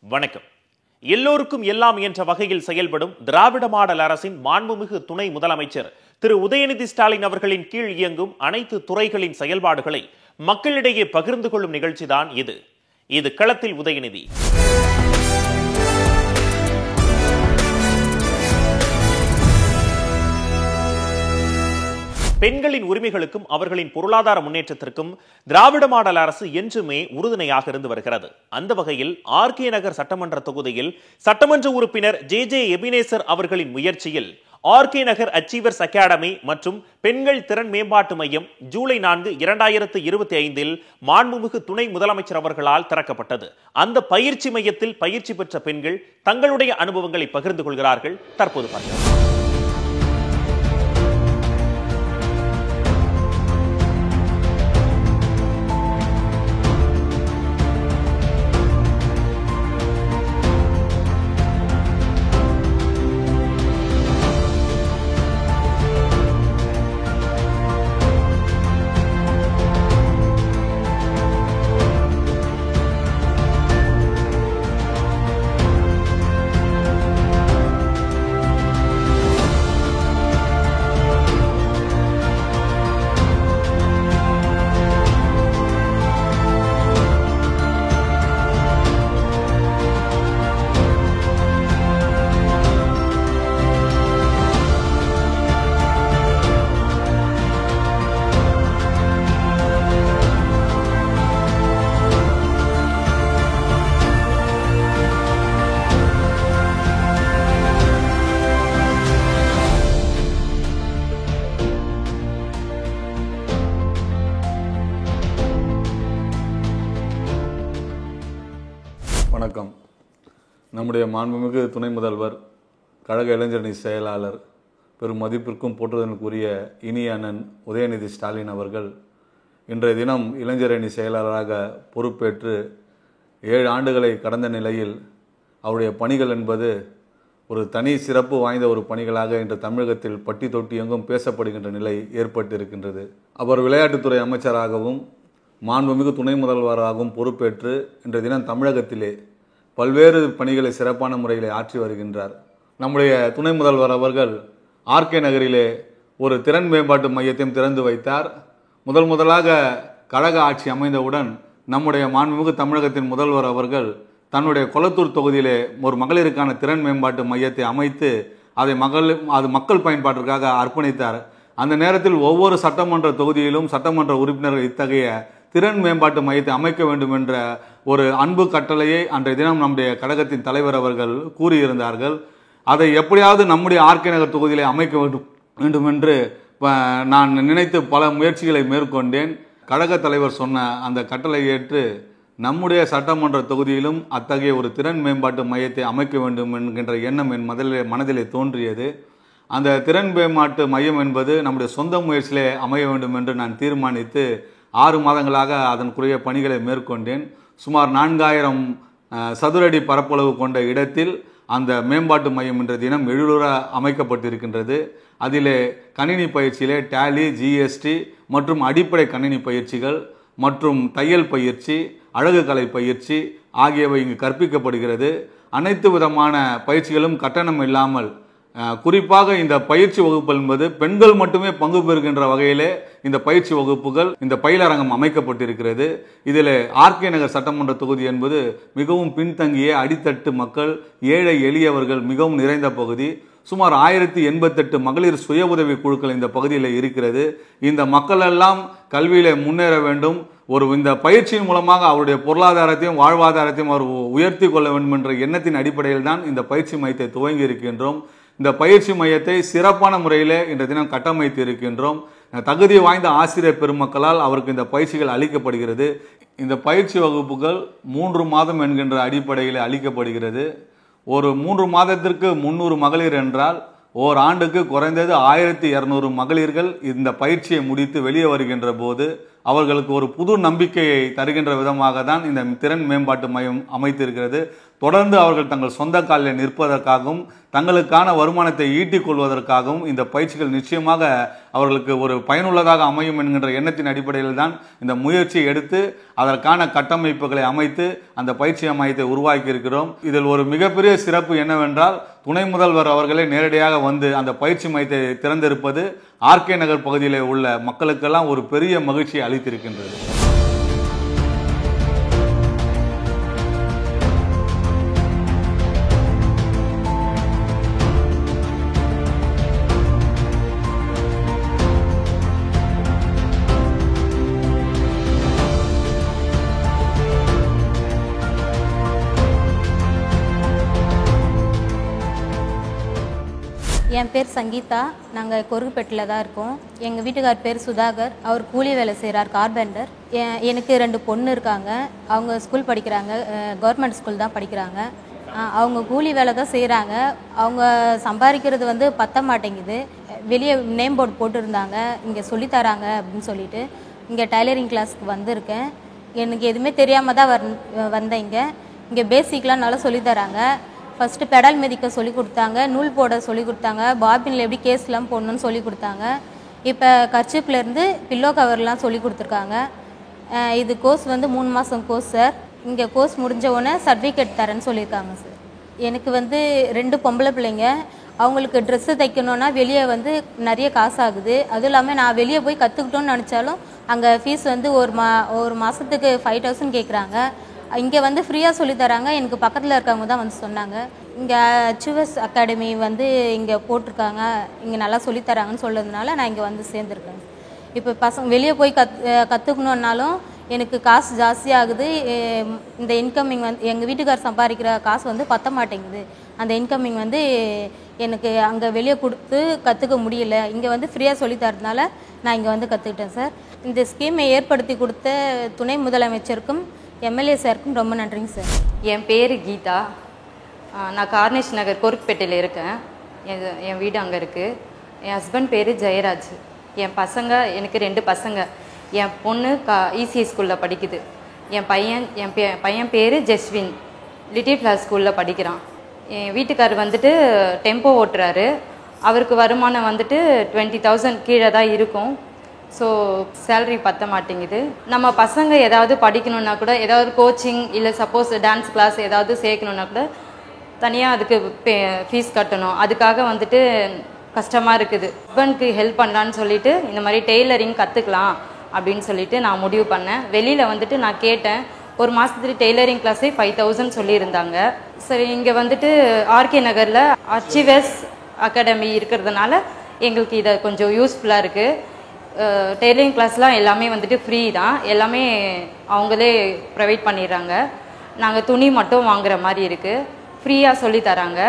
வணக்கம். எல்லோருக்கும் எல்லாம் என்ற வகையில் செயல்படும் திராவிட மாடல் அரசின் மாண்புமிகு துணை முதலமைச்சர் திரு உதயநிதி ஸ்டாலின் அவர்களின் கீழ் இயங்கும் அனைத்து துறைகளின் செயல்பாடுகளை மக்களிடையே பகிர்ந்து கொள்ளும் நிகழ்ச்சிதான் இது களத்தில் உதயநிதி. பெண்களின் உரிமைகளுக்கும் அவர்களின் பொருளாதார முன்னேற்றத்திற்கும் திராவிட மாடல் அரசு என்றுமே உறுதுணையாக இருந்து வருகிறது. அந்த வகையில் ஆர்கே நகர் சட்டமன்ற தொகுதியில் சட்டமன்ற உறுப்பினர் ஜே எபினேசர் அவர்களின் முயற்சியில் ஆர்கே நகர் அச்சீவர்ஸ் அகாடமி மற்றும் பெண்கள் திறன் மேம்பாட்டு மையம் ஜூலை 4, 2025 மாண்புமிகு துணை முதலமைச்சர் அவர்களால் திறக்கப்பட்டது. அந்த பயிற்சி மையத்தில் பயிற்சி பெற்ற பெண்கள் தங்களுடைய அனுபவங்களை பகிர்ந்து கொள்கிறார்கள். தற்போது பார்க்கலாம். வணக்கம். நம்முடைய மாண்புமிகு துணை முதல்வர், கழக இளைஞரணி செயலாளர், பெரும் மதிப்பிற்கும் போற்றுதலுக்குரிய இனிய அண்ணன் உதயநிதி ஸ்டாலின் அவர்கள் இன்றைய தினம் இளைஞரணி செயலாளராக பொறுப்பேற்று 7 ஆண்டுகளை கடந்த நிலையில் அவருடைய பணிகள் என்பது ஒரு தனி சிறப்பு வாய்ந்த ஒரு பணிகளாக இன்று தமிழகத்தில் பட்டி தொட்டி எங்கும் பேசப்படுகின்ற நிலை ஏற்பட்டிருக்கின்றது. அவர் விளையாட்டுத்துறை அமைச்சராகவும் மாண்புமிகு துணை முதல்வராகவும் பொறுப்பேற்று இன்றைய தினம் தமிழகத்திலே பல்வேறு பணிகளை சிறப்பான முறையில் ஆற்றி வருகின்றார். நம்முடைய துணை முதல்வர் அவர்கள் ஆர்கே நகரிலே ஒரு திறன் மேம்பாட்டு மையத்தையும் திறந்து வைத்தார். முதலாக கழக ஆட்சி அமைந்தவுடன் நம்முடைய மாண்புமிகு தமிழகத்தின் முதல்வர் அவர்கள் தன்னுடைய கொளத்தூர் தொகுதியிலே ஒரு மகளிருக்கான திறன் மேம்பாட்டு மையத்தை அமைத்து அதை மக்கள் பயன்பாட்டிற்காக அர்ப்பணித்தார். அந்த நேரத்தில் ஒவ்வொரு சட்டமன்ற தொகுதியிலும் சட்டமன்ற உறுப்பினர்கள் இத்தகைய திறன் மேம்பாட்டு மையத்தை அமைக்க வேண்டும் என்ற ஒரு அன்பு கட்டளையை அன்றைய தினம் நம்முடைய கழகத்தின் தலைவர் அவர்கள் கூறியிருந்தார்கள். அதை எப்படியாவது நம்முடைய ஆர்கே நகர் தொகுதியிலே அமைக்க வேண்டும் என்று நான் நினைத்து பல முயற்சிகளை மேற்கொண்டேன். கழக தலைவர் சொன்ன அந்த கட்டளை ஏற்று நம்முடைய சட்டமன்ற தொகுதியிலும் அத்தகைய ஒரு திறன் மேம்பாட்டு மையத்தை அமைக்க வேண்டும் என்கின்ற எண்ணம் என் மனதிலே தோன்றியது. அந்த திறன் மேம்பாட்டு மையம் என்பது நம்முடைய சொந்த முயற்சியிலே அமைய வேண்டும் என்று நான் தீர்மானித்து 6 மாதங்களாக அதற்குரிய பணிகளை மேற்கொண்டேன். சுமார் 4000 சதுரடி பரப்பளவு கொண்ட இடத்தில் அந்த மேம்பாட்டு மையம் என்ற தினம் 7 அமைக்கப்பட்டிருக்கின்றது. அதிலே கணினி பயிற்சியிலே டேலி, ஜிஎஸ்டி மற்றும் அடிப்படை கணினி பயிற்சிகள் மற்றும் தையல் பயிற்சி, அழகு கலை பயிற்சி ஆகியவை இங்கு கற்பிக்கப்படுகிறது. அனைத்து விதமான பயிற்சிகளும் கட்டணம் இல்லாமல், குறிப்பாக இந்த பயிற்சி வகுப்பு என்பது பெண்கள் மட்டுமே பங்கு பெறுகின்ற வகையிலே இந்த பயிற்சி வகுப்புகள், இந்த பயிலரங்கம் அமைக்கப்பட்டிருக்கிறது. இதில் ஆர்கே நகர் சட்டமன்ற தொகுதி என்பது மிகவும் பின்தங்கிய அடித்தட்டு மக்கள், ஏழை எளியவர்கள் மிகவும் நிறைந்த பகுதி. சுமார் 1088 மகளிர் சுய உதவி குழுக்கள் இந்த பகுதியில் இருக்கிறது. இந்த மக்கள் எல்லாம் கல்வியில முன்னேற வேண்டும், இந்த பயிற்சியின் மூலமாக அவருடைய பொருளாதாரத்தையும் வாழ்வாதாரத்தையும் அவர் உயர்த்தி கொள்ள வேண்டும் என்ற எண்ணத்தின் அடிப்படையில் தான் இந்த பயிற்சி மையத்தை துவங்கி இருக்கின்றோம். இந்த பயிற்சி மையத்தை சிறப்பான முறையில் இன்றைய தினம் கட்டமைத்து இருக்கின்றோம். தகுதி வாய்ந்த ஆசிரியர் பெருமக்களால் அவருக்கு இந்த பயிற்சிகள் அளிக்கப்படுகிறது. இந்த பயிற்சி வகுப்புகள் 3 மாதம் என்கின்ற அடிப்படையில் அளிக்கப்படுகிறது. ஒரு 3 மாதத்திற்கு 300 மகளிர் என்றால் ஓராண்டுக்கு குறைந்தது 1200 மகளிர்கள் இந்த பயிற்சியை முடித்து வெளியே வருகின்ற போது அவர்களுக்கு ஒரு புது நம்பிக்கையை தருகின்ற விதமாக தான் இந்த திறன் மேம்பாட்டு மையம் அமைத்திருக்கிறது. தொடர்ந்து அவர்கள் தங்கள் சொந்த காலில் நிற்பதற்காகவும் தங்களுக்கான வருமானத்தை ஈட்டிக் கொள்வதற்காகவும் இந்த பயிற்சிகள் நிச்சயமாக அவர்களுக்கு ஒரு பயனுள்ளதாக அமையும் என்கின்ற எண்ணத்தின் அடிப்படையில் தான் இந்த முயற்சியை எடுத்து அதற்கான கட்டமைப்புகளை அமைத்து அந்த பயிற்சி மையத்தை உருவாக்கி இருக்கிறோம். இதில் ஒரு மிகப்பெரிய சிறப்பு என்னவென்றால் துணை முதல்வர் அவர்களே நேரடியாக வந்து அந்த பயிற்சி மையத்தை திறந்திருப்பது ஆர்கே நகர் பகுதியில் உள்ள மக்களுக்கெல்லாம் ஒரு பெரிய மகிழ்ச்சியை அளித்திருக்கின்றது. என் பேர் சங்கீதா. நாங்கள் கொருகுப்பேட்டில் தான் இருக்கோம். எங்கள் வீட்டுக்கார் பேர் சுதாகர். அவர் கூலி வேலை செய்கிறார், கார்பெண்டர். எனக்கு 2 பொண்ணு இருக்காங்க. அவங்க ஸ்கூல் படிக்கிறாங்க, கவர்மெண்ட் ஸ்கூல் தான் படிக்கிறாங்க. அவங்க கூலி வேலை தான் செய்கிறாங்க. அவங்க சம்பாதிக்கிறது வந்து பத்த மாட்டேங்குது. வெளியே நேம் போர்டு போட்டுருந்தாங்க, இங்கே சொல்லித்தராங்க அப்படின்னு சொல்லிட்டு இங்கே டைலரிங் கிளாஸ்க்கு வந்திருக்கேன். எனக்கு எதுவுமே தெரியாமல் தான் வந்தேன். இங்கே பேசிக்லாம் நல்லா சொல்லித்தராங்க. ஃபஸ்ட்டு பெடல் மிதிக்க சொல்லி கொடுத்தாங்க, நூல் போட சொல்லி கொடுத்தாங்க, பாபினில் எப்படி கேஸ்லாம் போடணுன்னு சொல்லி கொடுத்தாங்க. இப்போ கர்ச்சிப்லேருந்து பில்லோ கவர்லாம் சொல்லி கொடுத்துருக்காங்க. இது கோர்ஸ் வந்து 3 மாதம் கோர்ஸ் சார். இங்கே கோர்ஸ் முடிஞ்ச உடனே சர்டிஃபிகேட் தரேன்னு சொல்லியிருக்காங்க சார். எனக்கு வந்து 2 பொம்பளை பிள்ளைங்க. அவங்களுக்கு ட்ரெஸ்ஸு தைக்கணுன்னா வெளியே வந்து நிறைய காசு ஆகுது. அதுவும் இல்லாமல் நான் வெளியே போய் கற்றுக்கிட்டோன்னு நினச்சாலும் அங்கே ஃபீஸ் வந்து ஒரு மாதத்துக்கு 5000 கேட்குறாங்க. இங்கே வந்து ஃப்ரீயாக சொல்லித்தராங்க. எனக்கு பக்கத்தில் இருக்கவங்க தான் வந்து சொன்னாங்க. இங்கே அச்சுவஸ் அகாடமி வந்து இங்கே போட்டிருக்காங்க, இங்கே நல்லா சொல்லித்தராங்கன்னு சொல்கிறதுனால நான் இங்கே வந்து சேர்ந்துருக்கேன். இப்போ பசங்க வெளியே போய் கற்றுக்கணுன்னாலும் எனக்கு காசு ஜாஸ்தியாகுது. இந்த இன்கமிங் வந்து எங்கள் வீட்டுக்கார் சம்பாதிக்கிற காசு வந்து பத்த மாட்டேங்குது. அந்த இன்கமிங் வந்து எனக்கு அங்கே வெளியே கொடுத்து கற்றுக்க முடியல. இங்கே வந்து ஃப்ரீயாக சொல்லித்தரதுனால நான் இங்கே வந்து கற்றுக்கிட்டேன் சார். இந்த ஸ்கீமை ஏற்படுத்தி கொடுத்த துணை முதலமைச்சருக்கும் எம்எல்ஏ சாருக்கும் ரொம்ப நன்றிங்க சார். என் பேர் கீதா. நான் கார்னேஷ் நகர் கொருக்குப்பேட்டையில் இருக்கேன். என் வீடு அங்கே இருக்குது. என் ஹஸ்பண்ட் பேர் ஜெயராஜ். என் பசங்க, எனக்கு 2 பசங்க. என் பொண்ணு இசிஐ ஸ்கூலில் படிக்குது. என் பையன் பேர் ஜெஸ்வின், லிட்டில் ஃப்ளவர் ஸ்கூலில் படிக்கிறான். என் வீட்டுக்காரர் வந்துட்டு டெம்போ ஓட்டுறாரு. அவருக்கு வருமானம் வந்துட்டு 20,000 கீழே தான் இருக்கும். ஸோ சேலரி பற்ற மாட்டேங்குது. நம்ம பசங்க ஏதாவது படிக்கணுன்னா கூட, ஏதாவது கோச்சிங் இல்லை சப்போஸ் டான்ஸ் கிளாஸ் ஏதாவது சேர்க்கணுன்னா கூட தனியாக அதுக்கு ஃபீஸ் கட்டணும். அதுக்காக வந்துட்டு கஷ்டமாக இருக்குது. ஹஸ்பண்டுக்கு ஹெல்ப் பண்ணலான்னு சொல்லிட்டு இந்த மாதிரி டெய்லரிங் கற்றுக்கலாம் அப்படின்னு சொல்லிட்டு நான் முடிவு பண்ணேன். வெளியில் வந்துட்டு நான் கேட்டேன், ஒரு மாதத்துக்கு டெய்லரிங் கிளாஸே 5000 சொல்லியிருந்தாங்க. சரி, இங்கே வந்துட்டு ஆர்கே நகரில் அச்சுவஸ் அகாடமி இருக்கிறதுனால எங்களுக்கு இதை கொஞ்சம் யூஸ்ஃபுல்லாக இருக்குது. டெய்லரிங் கிளாஸ்லாம் எல்லாமே வந்துட்டு ஃப்ரீ தான். எல்லாமே அவங்களே ப்ரொவைட் பண்ணிடுறாங்க. நாங்கள் துணி மட்டும் வாங்குற மாதிரி இருக்குது. ஃப்ரீயாக சொல்லித்தராங்க.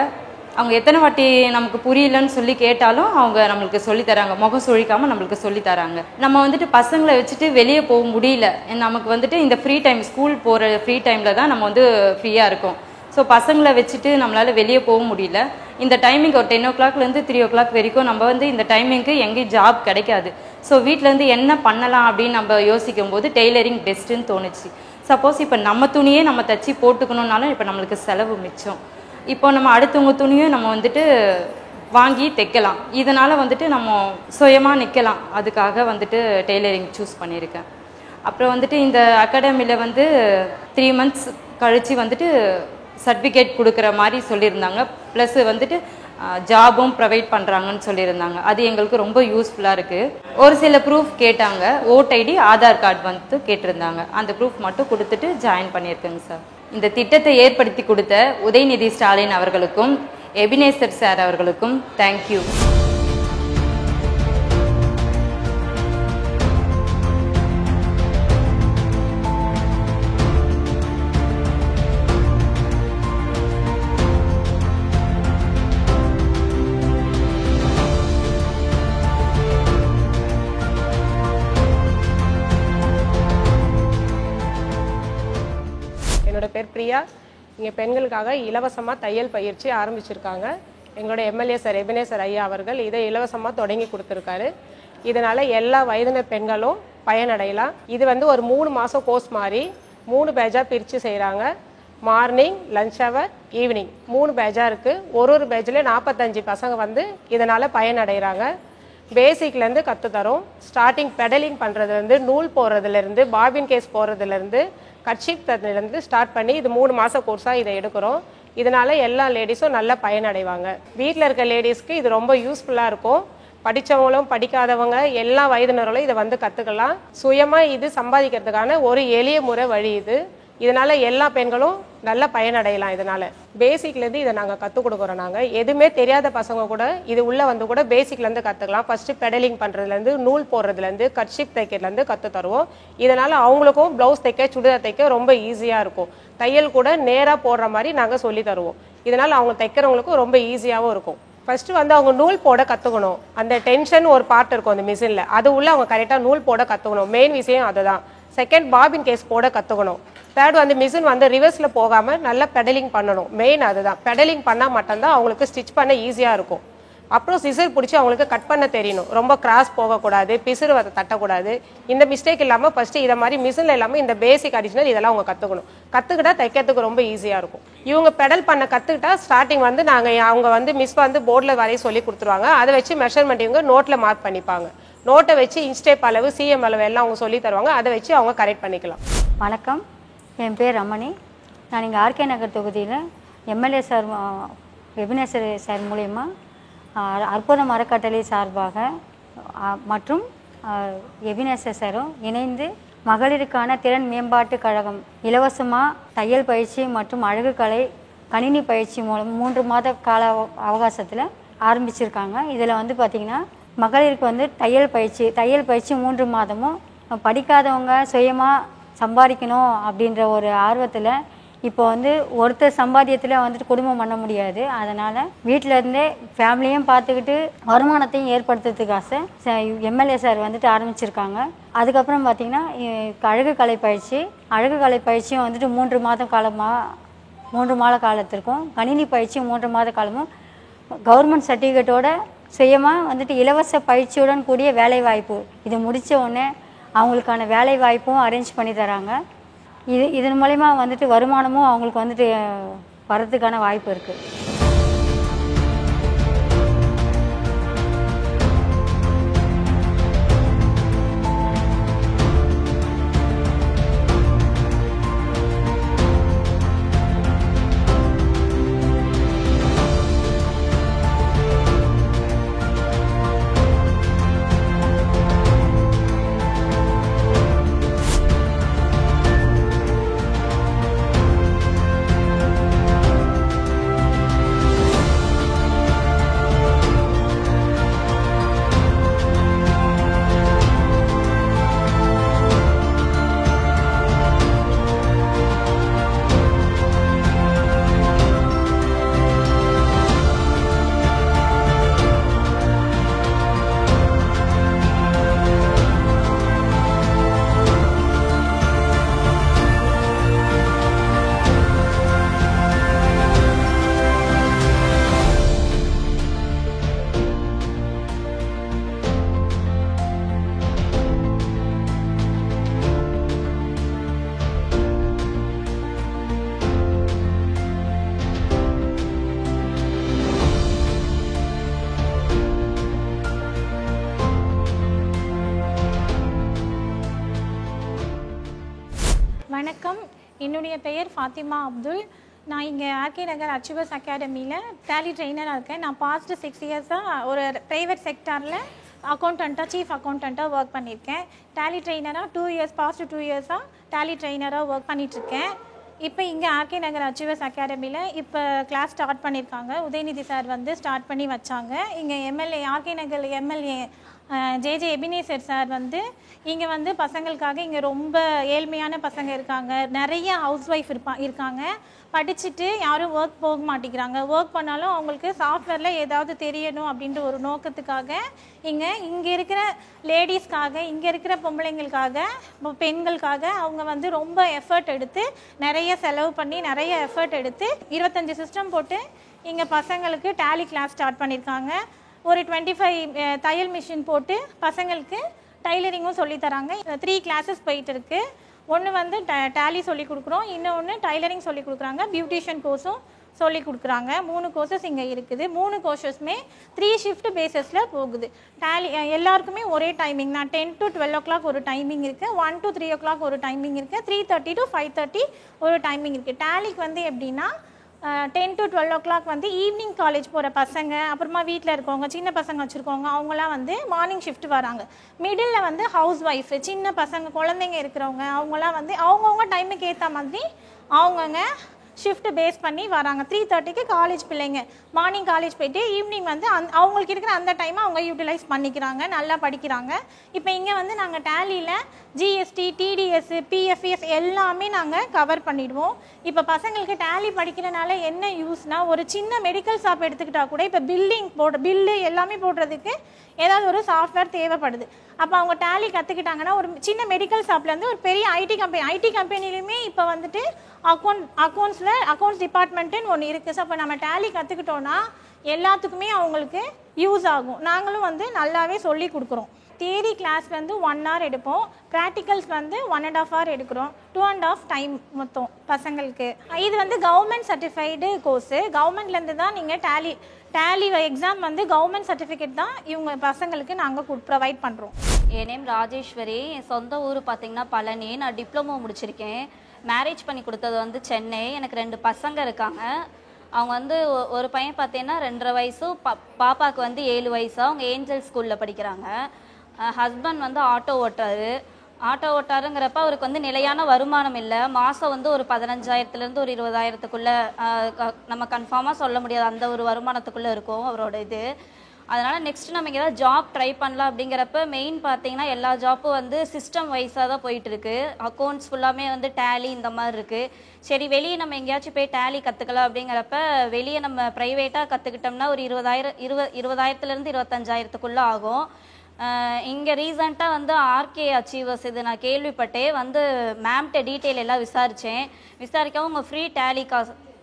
அவங்க எத்தனை வாட்டி நமக்கு புரியலன்னு சொல்லி கேட்டாலும் அவங்க நம்மளுக்கு சொல்லித்தராங்க. முகம் சுழிக்காமல் நம்மளுக்கு சொல்லித்தராங்க. நம்ம வந்துட்டு பசங்களை வச்சுட்டு வெளியே போக முடியல. நமக்கு வந்துட்டு இந்த ஃப்ரீ டைம், ஸ்கூல் போகிற ஃப்ரீ டைமில் தான் நம்ம வந்து ஃப்ரீயாக இருக்கோம். ஸோ பசங்களை வச்சுட்டு நம்மளால் வெளியே போக முடியல. இந்த டைமிங் ஒரு 10 o'clockலேருந்து 3 o'clock வரைக்கும் நம்ம வந்து இந்த டைமிங்க்கு எங்கேயும் ஜாப் கிடைக்காது. ஸோ வீட்டிலேருந்து என்ன பண்ணலாம் அப்படின்னு நம்ம யோசிக்கும் போது டெய்லரிங் பெஸ்ட்டுன்னு தோணுச்சு. சப்போஸ் இப்போ நம்ம துணியே நம்ம தைச்சி போட்டுக்கணுன்னாலும் இப்போ நம்மளுக்கு செலவு மிச்சம். இப்போ நம்ம அடுத்தவங்க துணியும் நம்ம வந்துட்டு வாங்கி தைக்கலாம். இதனால் வந்துட்டு நம்ம சுயமாக நிற்கலாம். அதுக்காக வந்துட்டு டெய்லரிங் சூஸ் பண்ணியிருக்கேன். அப்புறம் வந்துட்டு இந்த அகாடமியில் வந்து 3 months கழித்து வந்துட்டு சர்டிஃபிகேட் கொடுக்குற மாதிரி சொல்லியிருந்தாங்க. ப்ளஸ் வந்துட்டு ஜாபும் ப்ரொவைட் பண்ணுறாங்கன்னு சொல்லியிருந்தாங்க. அது எங்களுக்கு ரொம்ப யூஸ்ஃபுல்லாக இருக்குது. ஒரு சில ப்ரூஃப் கேட்டாங்க. ஓட் ஐடி, ஆதார் கார்டு வந்து கேட்டிருந்தாங்க. அந்த ப்ரூஃப் மட்டும் கொடுத்துட்டு ஜாயின் பண்ணியிருக்கேங்க சார். இந்த திட்டத்தை ஏற்படுத்தி கொடுத்த உதயநிதி ஸ்டாலின் அவர்களுக்கும் எபினேசர் சார் அவர்களுக்கும் தேங்க்யூ. என்னோட பேர் பிரியா. இங்கே பெண்களுக்காக இலவசமாக தையல் பயிற்சி ஆரம்பிச்சிருக்காங்க. எங்களோட எம்எல்ஏ சார் எபினேசர் ஐயா அவர்கள் இதை இலவசமாக தொடங்கி கொடுத்துருக்காரு. இதனால் எல்லா வயதினர் பெண்களும் பயனடையலாம். இது வந்து ஒரு 3 மாதம் கோர்ஸ் மாதிரி 3 பேட்சாக பிரித்து செய்கிறாங்க. மார்னிங், லஞ்ச் ஹவர், ஈவினிங் 3 பேட்சாக இருக்குது. ஒரு பேட்சில் 45 பசங்க வந்து இதனால் பயனடைகிறாங்க. பேசிக்லேருந்து கற்றுத்தரோம். ஸ்டார்டிங் பெடலிங் பண்ணுறதுலேருந்து, நூல் போடுறதுலேருந்து, பாபின் கேஸ் போடுறதுலேருந்து, கட்ஷிப் தரத்துலேருந்து ஸ்டார்ட் பண்ணி இது 3 மாத கோர்ஸாக இதை எடுக்கிறோம். இதனால் எல்லா லேடிஸும் நல்லா பயனடைவாங்க. வீட்டில் இருக்க லேடிஸ்க்கு இது ரொம்ப யூஸ்ஃபுல்லாக இருக்கும். படித்தவங்களும் படிக்காதவங்க எல்லா வயதினர்களும் இதை வந்து கற்றுக்கலாம். சுயமாக இது சம்பாதிக்கிறதுக்கான ஒரு எளிய முறை வழி இது. இதனால் எல்லா பெண்களும் நல்லா பயனடையலாம். இதனால் பேசிக்லேருந்து இதை நாங்கள் கற்றுக் கொடுக்குறோம். நாங்கள் எதுவுமே தெரியாத பசங்க கூட இது உள்ளே வந்து கூட பேசிக்லேருந்து கற்றுக்கலாம். ஃபஸ்ட்டு பெடலிங் பண்ணுறதுலேருந்து, நூல் போடுறதுலேருந்து, கட்ஷிப் தைக்கிறதுலேருந்து கற்று தருவோம். இதனால் அவங்களுக்கும் ப்ளவுஸ் தைக்க, சுடிதார் தைக்க ரொம்ப ஈஸியாக இருக்கும். தையல் கூட நேராக போடுற மாதிரி நாங்கள் சொல்லி தருவோம். இதனால் அவங்க தைக்கிறவங்களுக்கும் ரொம்ப ஈஸியாகவும் இருக்கும். ஃபஸ்ட்டு வந்து அவங்க நூல் போட கற்றுக்கணும். அந்த டென்ஷன் ஒரு பார்ட் இருக்கும் அந்த மிஷினில், அது உள்ள அவங்க கரெக்டாக நூல் போட கற்றுக்கணும். மெயின் விஷயம் அதுதான். செகண்ட், பாபின் கேஸ் போட கற்றுக்கணும். தேர்ட் வந்து மிஷின் வந்து ரிவர்ஸில் போகாமல் நல்லா பெடலிங் பண்ணணும். மெயின் அதுதான். பெடலிங் பண்ணால் மட்டும்தான் அவங்களுக்கு ஸ்டிச் பண்ண ஈஸியாக இருக்கும். அப்புறம் சிசர் பிடிச்சி அவங்களுக்கு கட் பண்ண தெரியணும். ரொம்ப கிராஸ் போகக்கூடாது, பிசுறு தட்டக்கூடாது. இந்த மிஸ்டேக் இல்லாமல் ஃபஸ்ட்டு இதை மாதிரி மிஷினில் இல்லாமல் இந்த பேசிக் அடிஷனல் இதெல்லாம் அவங்க கற்றுக்கணும். கற்றுக்கிட்டா தைக்கிறதுக்கு ரொம்ப ஈஸியாக இருக்கும். இவங்க பெடல் பண்ண கற்றுக்கிட்டா ஸ்டார்டிங் வந்து அவங்க வந்து மிஸ் வந்து போர்டில் வரைய சொல்லி கொடுத்துருவாங்க. அதை வச்சு மெஷர்மெண்ட் இவங்க நோட்டில் மார்க் பண்ணிப்பாங்க. நோட்டை வச்சு இன்ஸ்டேப் அளவு, சிஎம் அளவு எல்லாம் அவங்க சொல்லி தருவாங்க. அதை வச்சு அவங்க கரெக்ட் பண்ணிக்கலாம். வணக்கம், என் பேர் ரமணி. நான் இங்கே ஆர்கே நகர் தொகுதியில் எம்எல்ஏ சார் எபினேசர் சார் மூலயமா அற்புதம் அறக்கட்டளை சார்பாக மற்றும் எபினேசர் சாரும் இணைந்து மகளிருக்கான திறன் மேம்பாட்டு கழகம் இலவசமாக தையல் பயிற்சி மற்றும் அழகுக்கலை கணினி பயிற்சி மூலம் 3 மாத கால அவகாசத்தில் ஆரம்பிச்சிருக்காங்க. இதில் வந்து பார்த்திங்கன்னா மகளிருக்கு வந்து தையல் பயிற்சி 3 மாதமும் படிக்காதவங்க சுயமாக சம்பாதிக்கணும் அப்படின்ற ஒரு ஆர்வத்தில் இப்போ வந்து ஒருத்தர் சம்பாத்தியத்தில் வந்துட்டு குடும்பம் பண்ண முடியாது. அதனால் வீட்டிலேருந்தே ஃபேமிலியும் பார்த்துக்கிட்டு வருமானத்தையும் ஏற்படுத்துறதுக்காக எம்எல்ஏ சார் வந்துட்டு ஆரம்பிச்சிருக்காங்க. அதுக்கப்புறம் பார்த்திங்கன்னா அழகுக்கலை பயிற்சியும் வந்துட்டு 3 மாத காலத்திற்கும் கணினி பயிற்சி 3 மாத காலமும் கவர்மெண்ட் சர்டிஃபிகேட்டோட சுயமாக வந்துட்டு இலவச பயிற்சியுடன் கூடிய வேலைவாய்ப்பு. இது முடித்த உடனே அவங்களுக்கான வேலை வாய்ப்பும் அரேஞ்ச் பண்ணி தராங்க. இதன் மூலமா வந்துட்டு வருமானமும் அவங்களுக்கு வந்துட்டு வரதுக்கான வாய்ப்பு இருக்குது. வணக்கம், என்னுடைய பெயர் ஃபாத்திமா அப்துல். நான் இங்கே ஆர்கே நகர் அச்சீவர்ஸ் அகாடமியில் டேலி ட்ரெயினராக இருக்கேன். நான் பாஸ்ட் 6 இயர்ஸாக ஒரு ப்ரைவேட் செக்டாரில் சீஃப் அக்கௌண்டண்ட்டாக ஒர்க் பண்ணியிருக்கேன். டேலி ட்ரெயினராக பாஸ்ட் 2 இயர்ஸாக டேலி ட்ரெயினராக ஒர்க் பண்ணிகிட்ருக்கேன். இப்போ இங்கே ஆர்கே நகர் அச்சீவர்ஸ் அகாடமியில் இப்போ கிளாஸ் ஸ்டார்ட் பண்ணியிருக்காங்க. உதயநிதி சார் வந்து ஸ்டார்ட் பண்ணி வச்சாங்க. இங்கே ஆர்கே நகர் எம்எல்ஏ ஜேஜே எபினேசர் சார் வந்து இங்கே வந்து பசங்களுக்காக இங்கே ரொம்ப ஏழ்மையான பசங்க இருக்காங்க, நிறைய ஹவுஸ் ஒய்ஃப் இருக்காங்க, படிச்சுட்டு யாரும் ஒர்க் போக மாட்டேங்கிறாங்க. ஒர்க் பண்ணாலும் அவங்களுக்கு சாஃப்ட்வேரில் ஏதாவது தெரியணும் அப்படின்ற ஒரு நோக்கத்துக்காக இங்கே இருக்கிற லேடிஸ்க்காக, இங்கே இருக்கிற பொம்பளைங்களுக்காக, பெண்களுக்காக அவங்க வந்து ரொம்ப எஃபர்ட் எடுத்து நிறைய செலவு பண்ணி நிறைய எஃபர்ட் எடுத்து 25 சிஸ்டம் போட்டு இங்கே பசங்களுக்கு டேலி கிளாஸ் ஸ்டார்ட் பண்ணியிருக்காங்க. ஒரு 25 தையல் மிஷின் போட்டு பசங்களுக்கு டைலரிங்கும் சொல்லித்தராங்க. 3 கிளாஸஸ் போயிட்டு இருக்கு. ஒன்று வந்து டேலி சொல்லி கொடுக்குறோம், இன்னொன்று டைலரிங் சொல்லி கொடுக்குறாங்க, பியூட்டிஷியன் கோர்ஸும் சொல்லி கொடுக்குறாங்க. 3 கோர்சஸ் இங்கே இருக்குது. 3 கோர்சஸுமே 3 ஷிஃப்ட் பேஸஸில் போகுது. டேலி எல்லாருக்குமே ஒரே டைமிங் தான். 10 to 12 o'clock ஒரு டைமிங் இருக்குது, 1 to 3 o'clock ஒரு டைமிங் இருக்குது, 3:30 to 5:30 ஒரு டைமிங் இருக்குது. டேலிக்கு வந்து எப்படின்னா 10 to 12 o'clock வந்து ஈவினிங் காலேஜ் போகிற பசங்க, அப்புறமா வீட்டில் இருக்கவங்க, சின்ன பசங்க வச்சுருக்கவங்க, அவங்களாம் வந்து மார்னிங் ஷிஃப்ட் வராங்க. மிடில் வந்து ஹவுஸ் ஒய்ஃப், சின்ன பசங்க குழந்தைங்க இருக்கிறவங்க, அவங்களாம் வந்து அவங்கவுங்க டைமுக்கு ஏற்ற மாதிரி அவங்கவுங்க ஷிஃப்ட் பேஸ் பண்ணி வராங்க. 3:30க்கு காலேஜ் பிள்ளைங்க மார்னிங் காலேஜ் போயிட்டு ஈவினிங் வந்து அவங்களுக்கு இருக்கிற அந்த டைமை அவங்க யூட்டிலைஸ் பண்ணிக்கிறாங்க, நல்லா படிக்கிறாங்க. இப்போ இங்கே வந்து நாங்கள் டேலியில் ஜிஎஸ்டி, டிடிஎஸ், பிஎஃப்எஸ் எல்லாமே நாங்கள் கவர் பண்ணிடுவோம். இப்போ பசங்களுக்கு டேலி படிக்கிறனால என்ன யூஸ்னால், ஒரு சின்ன மெடிக்கல் ஷாப் எடுத்துக்கிட்டால் கூட இப்போ பில்லு எல்லாமே போடுறதுக்கு ஏதாவது ஒரு சாஃப்ட்வேர் தேவைப்படுது. அப்போ அவங்க டேலி கற்றுக்கிட்டாங்கன்னா ஒரு சின்ன மெடிக்கல் ஷாப்லேருந்து ஒரு பெரிய ஐடி கம்பெனிலையுமே இப்போ வந்துட்டு அக்கௌண்ட்ஸ் டிபார்ட்மெண்ட்டுன்னு ஒன்று இருக்குது. ஸோ அப்போ நம்ம டேலி கற்றுக்கிட்டோன்னா எல்லாத்துக்குமே அவங்களுக்கு யூஸ் ஆகும். நாங்களும் வந்து நல்லாவே சொல்லி கொடுக்குறோம். தியரி கிளாஸ் வந்து 1 hour எடுப்போம், ப்ராக்டிகல்ஸ் வந்து 1.5 hour எடுக்கிறோம். 2.5 டைம் மொத்தம் பசங்களுக்கு. இது வந்து கவர்மெண்ட் சர்டிஃபைடு கோர்ஸு. கவர்மெண்ட்லேருந்து தான் நீங்கள் டேலி எக்ஸாம் வந்து கவர்மெண்ட் சர்டிஃபிகேட் தான் இவங்க பசங்களுக்கு நாங்கள் ப்ரொவைட் பண்ணுறோம். என் நேம் ராஜேஸ்வரி. என் சொந்த ஊர் பார்த்திங்கன்னா பழனி. நான் டிப்ளமோ முடிச்சிருக்கேன். மேரேஜ் பண்ணி கொடுத்தது வந்து சென்னை. எனக்கு 2 பசங்க இருக்காங்க. அவங்க வந்து ஒரு பையன் பார்த்தீங்கன்னா 2.5 வயசு, பாப்பாவுக்கு வந்து 7 வயசு. அவங்க ஏஞ்சல் ஸ்கூலில் படிக்கிறாங்க. ஹஸ்பண்ட் வந்து ஆட்டோ ஓட்டாருங்கிறப்ப அவருக்கு வந்து நிலையான வருமானம் இல்லை. மாதம் வந்து ஒரு 15,000லேருந்து ஒரு 20,000த்துக்குள்ளே, நம்ம கன்ஃபார்மாக சொல்ல முடியாது, அந்த ஒரு வருமானத்துக்குள்ளே இருக்கும் அவரோட இது. அதனால் நெக்ஸ்ட் நம்ம ஏதாவது ஜாப் ட்ரை பண்ணலாம் அப்படிங்கிறப்ப மெயின் பார்த்தீங்கன்னா எல்லா ஜாப்பும் வந்து சிஸ்டம் வைஸாக தான் போயிட்டுருக்கு. அக்கௌண்ட்ஸ் ஃபுல்லாமே வந்து டேலி இந்த மாதிரி இருக்குது. சரி, வெளியே நம்ம எங்கேயாச்சும் போய் டேலி கற்றுக்கலாம் அப்படிங்கிறப்ப வெளியே நம்ம ப்ரைவேட்டாக கற்றுக்கிட்டோம்னா ஒரு 20,000லேருந்து 25,000த்துக்குள்ளே ஆகும். இங்கே ரீசண்டாக வந்து ஆர்கே அச்சீவர்ஸ் இது நான் கேள்விப்பட்டேன். வந்து மேம்கிட்ட டீட்டெயில் எல்லாம் விசாரிக்கவும் உங்கள் ஃப்ரீ டேலி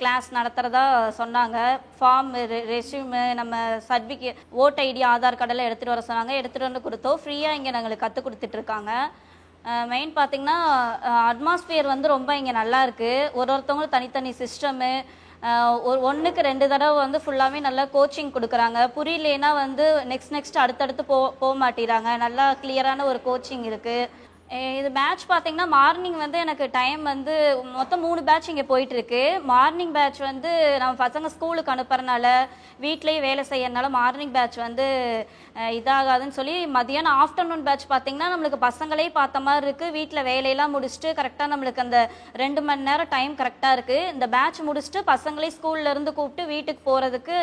கிளாஸ் நடத்துகிறதா சொன்னாங்க. ஃபார்ம், ரெஸ்யூமு, நம்ம சர்டிஃபிகேட், ஓட் ஐடி, ஆதார் கார்டெல்லாம் எடுத்துகிட்டு வர சொன்னாங்க. எடுத்துகிட்டு வந்து கொடுத்தோம். ஃப்ரீயாக இங்கே நாங்களுக்கு கற்றுக் கொடுத்துட்ருக்காங்க. மெயின் பார்த்திங்கன்னா அட்மாஸ்பியர் வந்து ரொம்ப இங்கே நல்லா இருக்குது. ஒருத்தவங்களும் தனித்தனி சிஸ்டமு, ஒன்றுக்கு 2 தடவை வந்து ஃபுல்லாகவே நல்லா கோச்சிங் கொடுக்குறாங்க. புரியலேன்னா வந்து நெக்ஸ்ட் அடுத்தடுத்து போக மாட்டேறாங்க. நல்லா கிளியரான ஒரு கோச்சிங் இருக்குது. இது பேட்ச் பார்த்தீங்கன்னா மார்னிங் வந்து எனக்கு டைம் வந்து மொத்தம் 3 பேட்ச் இங்கே போயிட்டுருக்கு. மார்னிங் பேட்ச் வந்து நம்ம பசங்க ஸ்கூலுக்கு அனுப்புறதுனால வீட்லேயே வேலை செய்யறதுனால மார்னிங் பேட்ச் வந்து இதாகாதுன்னு சொல்லி மதியானம் ஆஃப்டர்நூன் பேட்ச் பார்த்தீங்கன்னா நம்மளுக்கு பசங்களே பார்த்த மாதிரி இருக்குது. வீட்டில் வேலையெல்லாம் முடிச்சுட்டு கரெக்டாக நம்மளுக்கு அந்த 2 மணி நேரம் டைம் கரெக்டாக இருக்குது. இந்த பேட்ச் முடிச்சுட்டு பசங்களே ஸ்கூல்லேருந்து கூப்பிட்டு வீட்டுக்கு போகிறதுக்கு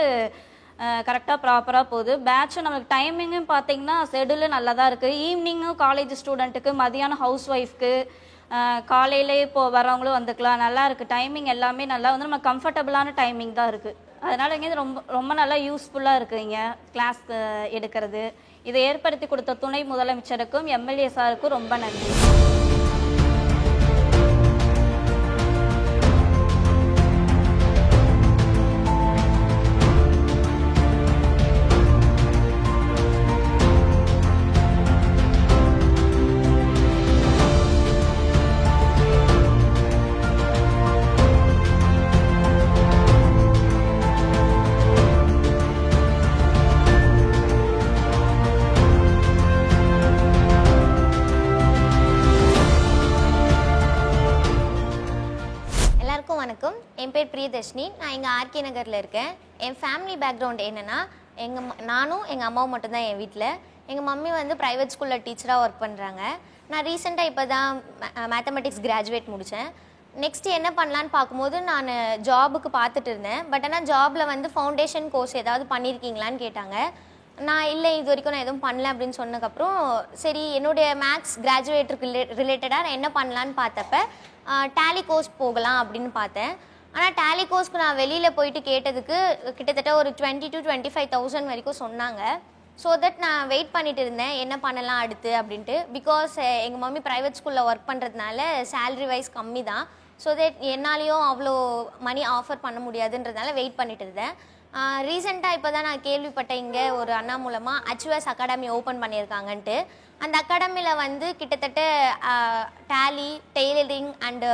கரெக்டாக ப்ராப்பராக போகுது. பேட்சும் நம்மளுக்கு டைமிங்கும் பார்த்தீங்கன்னா ஷெடியூலு நல்லா தான் இருக்குது. ஈவினிங்கும் காலேஜ் ஸ்டூடெண்ட்டுக்கு, மதியானம் ஹவுஸ் ஒய்ஃப்க்கு, காலையிலே இப்போது வரவங்களும் வந்துக்கலாம். நல்லா இருக்குது. டைமிங் எல்லாமே நல்லா வந்து நம்ம கம்ஃபர்டபுளான டைமிங் தான் இருக்குது. அதனால் இங்கே ரொம்ப ரொம்ப நல்லா யூஸ்ஃபுல்லாக இருக்குது இங்கே கிளாஸ் எடுக்கிறது. இதை ஏற்படுத்தி கொடுத்த துணை முதலமைச்சருக்கும் எம்எல்ஏ சாருக்கும் ரொம்ப நன்றி. வணக்கம், என் பேர் பிரியதர்ஷினி. நான் இங்கே ஆர்கே நகரில் இருக்கேன். என் ஃபேமிலி பேக்ரவுண்ட் என்னென்னா, நானும் எங்கள் அம்மாவும் மட்டும்தான் என் வீட்டில். எங்கள் மம்மி வந்து ப்ரைவேட் ஸ்கூலில் டீச்சராக ஒர்க் பண்ணுறாங்க. நான் ரீசெண்டாக இப்போ தான் மேத்தமெட்டிக்ஸ் கிராஜுவேட் முடித்தேன். நெக்ஸ்ட்டு என்ன பண்ணலான்னு பார்க்கும்போது நான் ஜாபுக்கு பார்த்துட்டு இருந்தேன். பட் ஆனால் ஜாபில் வந்து ஃபவுண்டேஷன் கோர்ஸ் ஏதாவது பண்ணியிருக்கீங்களான்னு கேட்டாங்க. நான் இல்லை, இது வரைக்கும் நான் எதுவும் பண்ணல அப்படின்னு சொன்னதுக்கப்புறம் சரி என்னுடைய மேக்ஸ் கிராஜுவேட்டுக்கு ரிலேட்டடாக நான் என்ன பண்ணலான்னு பார்த்தப்ப டேலி கோர்ஸ் போகலாம் அப்படின்னு பார்த்தேன். ஆனால் டேலி கோர்ஸ்க்கு நான் வெளியில் போயிட்டு கேட்டதுக்கு கிட்டத்தட்ட ஒரு 20,000 to 25,000 வரைக்கும் சொன்னாங்க. ஸோ தட் நான் வெயிட் பண்ணிட்டு இருந்தேன் என்ன பண்ணலாம் அடுத்து அப்படின்ட்டு. பிகாஸ் எங்கள் மம்மி ப்ரைவேட் ஸ்கூலில் ஒர்க் பண்ணுறதுனால சேலரி வைஸ் கம்மி தான். ஸோ தட் என்னாலேயும் அவ்வளோ மணி ஆஃபர் பண்ண முடியாதுன்றதுனால வெயிட் பண்ணிட்டு இருந்தேன். ரீசெண்டாக இப்போ தான் நான் கேள்விப்பட்டேன் இங்கே ஒரு அண்ணா மூலமாக அச்சுவஸ் அகாடமி ஓப்பன் பண்ணியிருக்காங்கன்ட்டு. அந்த அகாடமியில் வந்து கிட்டத்தட்ட Tally, tailoring and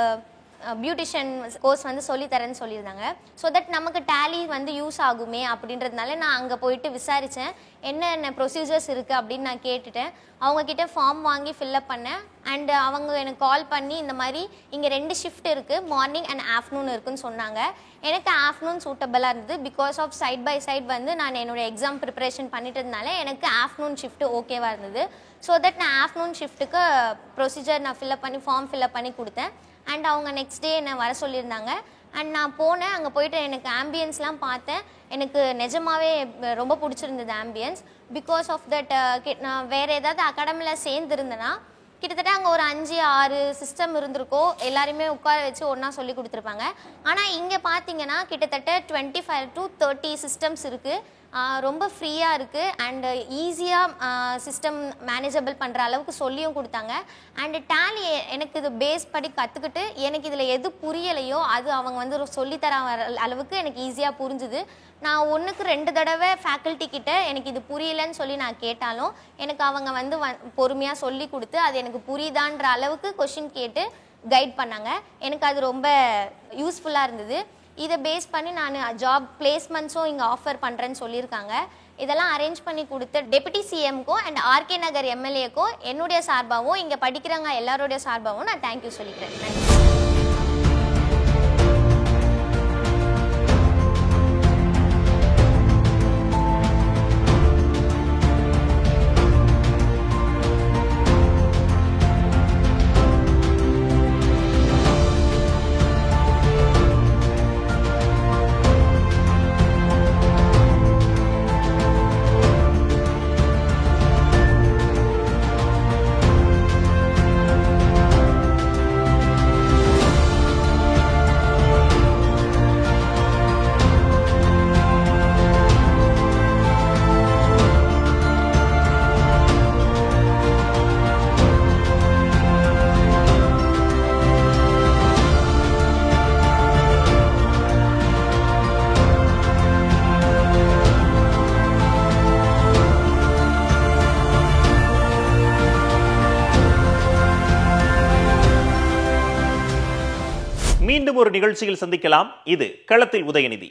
beautician course வந்து சொல்லித்தரேன்னு சொல்லியிருந்தாங்க. ஸோ தட் நமக்கு டேலி வந்து யூஸ் ஆகுமே அப்படின்றதுனால நான் அங்கே போயிட்டு விசாரித்தேன், என்னென்ன ப்ரொசீஜர்ஸ் இருக்குது அப்படின்னு நான் கேட்டுட்டேன். அவங்கக்கிட்ட ஃபார்ம் வாங்கி ஃபில்லப் பண்ணேன். அண்டு அவங்க எனக்கு கால் பண்ணி இந்த மாதிரி இங்கே 2 ஷிஃப்ட் இருக்குது, மார்னிங் அண்ட் ஆஃப்டர்நூன் இருக்குதுன்னு சொன்னாங்க. எனக்கு ஆஃப்டர்நூன் சூட்டபிளாக இருந்தது. Because of side by side வந்து நான் என்னோடய எக்ஸாம் ப்ரிப்பரேஷன் பண்ணிட்டதுனால எனக்கு ஆஃப்டர்நூன் ஷிஃப்ட்டு ஓகேவாக இருந்தது. ஸோ தட் நான் ஆஃப்டர்நூன் ஷிஃப்ட்டுக்கு ப்ரொசீஜர் நான் ஃபில்லப் பண்ணி ஃபார்ம் ஃபில்லப் பண்ணி கொடுத்தேன். அண்ட் அவங்க நெக்ஸ்ட் டே என்னை வர சொல்லியிருந்தாங்க. அண்ட் நான் போனேன். அங்கே போயிட்டு எனக்கு ஆம்பியன்ஸ்லாம் பார்த்தேன். எனக்கு நிஜமாவே ரொம்ப பிடிச்சிருந்தது ஆம்பியன்ஸ். பிகாஸ் ஆஃப் தட் நான் வேறு ஏதாவது அகாடமியில் சேர்ந்துருந்தேன்னா கிட்டத்தட்ட அங்கே ஒரு 5-6 சிஸ்டம் இருந்திருக்கோ, எல்லாருமே உட்கார வச்சு ஒன்றா சொல்லி கொடுத்துருப்பாங்க. ஆனால் இங்கே பார்த்தீங்கன்னா கிட்டத்தட்ட 25 to 30 சிஸ்டம்ஸ் இருக்குது. ரொம்ப ஃப்ரீயாக இருக்குது அண்டு ஈஸியாக சிஸ்டம் மேனேஜபிள் பண்ணுற அளவுக்கு சொல்லியும் கொடுத்தாங்க. அண்டு டேலி எனக்கு இது பேஸ் படி கற்றுக்கிட்டு எனக்கு இதில் எது புரியலையோ அது அவங்க வந்து சொல்லித்தர அளவுக்கு எனக்கு ஈஸியாக புரிஞ்சுது. நான் 1க்கு 2 தடவை ஃபேக்கல்ட்டி கிட்ட எனக்கு இது புரியலன்னு சொல்லி நான் கேட்டாலும் எனக்கு அவங்க வந்து பொறுமையாக சொல்லி கொடுத்து அது எனக்கு புரியுதான்ற அளவுக்கு கொஷின் கேட்டு கைட் பண்ணாங்க. எனக்கு அது ரொம்ப யூஸ்ஃபுல்லாக இருந்தது. இதை பேஸ் பண்ணி நான் ஜாப் பிளேஸ்மெண்ட்ஸும் இங்கே ஆஃபர் பண்ணுறேன்னு சொல்லியிருக்காங்க. இதெல்லாம் அரேஞ்ச் பண்ணி கொடுத்த டெபுட்டி சிஎம்க்கும் அண்ட் ஆர்கே நகர் எம்எல்ஏக்கும் என்னுடைய சார்பாகவும் இங்கே படிக்கிறவங்க எல்லாருடைய சார்பாகவும் நான் தேங்க்யூ சொல்லிக்கிறேன். நன்றி. மீண்டும் ஒரு நிகழ்ச்சியில் சந்திக்கலாம். இது களத்தில் உதயநிதி.